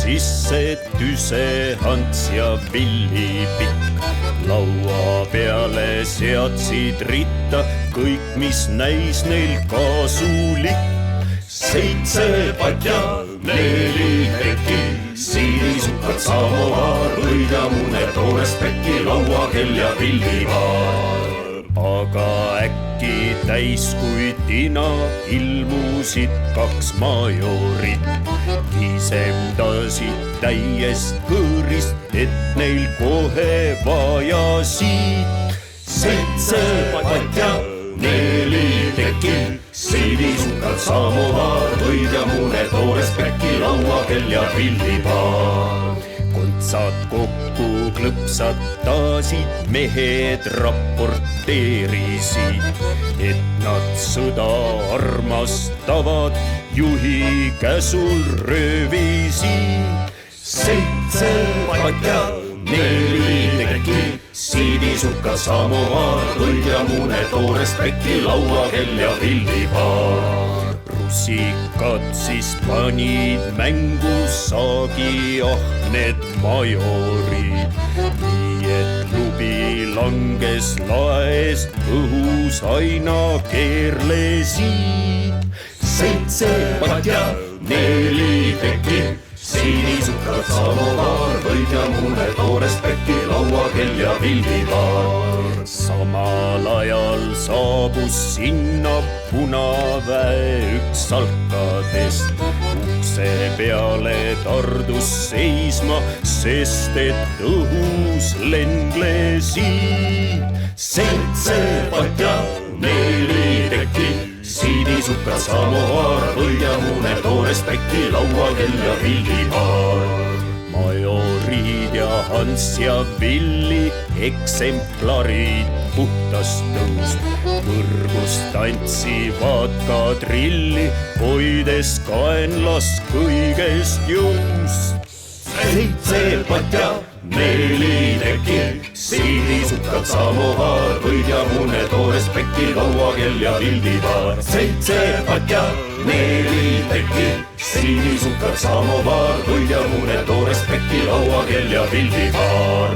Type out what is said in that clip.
sisse tüse Ants ja Villipikk. Laua peale seadsid ritta kõik, mis näis neil kasulik. 7 patja, 4 tekki, siinisukad samovaar, õid ja mune, toorest pekki, lauakell ja villivaar. Aga äkki täis kui tina ilmusid 2 majorit. Kisemdasid täiest kõõrist, et neil kohe vajasid. 7 patja, 4 tekki, siinisukad samovaar, õid ja mune, toorest pekki, lauakell ja villivaar. Kontsad kokku klõpsatasid, mehed raporteerisid, et nad sõda armastavad, juhi käsul röövisid. 7 patja, 4 tekki, siinisukad samovaar, õid ja mune, toorest pekki, lauakell ja villivaar. Russikad siis panid mängu saagi ahned majorid, nii et lubi langes laest, õhus aina keerlesid. 7 patja, 4 tekki, siinisukad samovaar, õid ja mune, toorest pekki, lauakell ja villivaar. Samal ajal saabus sinna Punaväe üks salkadest, ukse peale tardus seisma, sest et õhus lendlesid. 7 patja, 4 tekki, siinisukad samovaar, õid ja mune, toorest pekki, lauakell ja villivaar. Majorid ja Ants ja Villi, eksemplarid puhtast tõust, võrgust tantsivad kadrilli, hoides kaenlast kõigest jõust. 7 patja, 4 tekki, siinisukad samovaar, õid ja mune, toorest pekki, lauakell ja villivaar. 7 patja, 4 tekki, siinisukad samovaar, õid ja mune, toorest pekki, lauakell ja villivaar.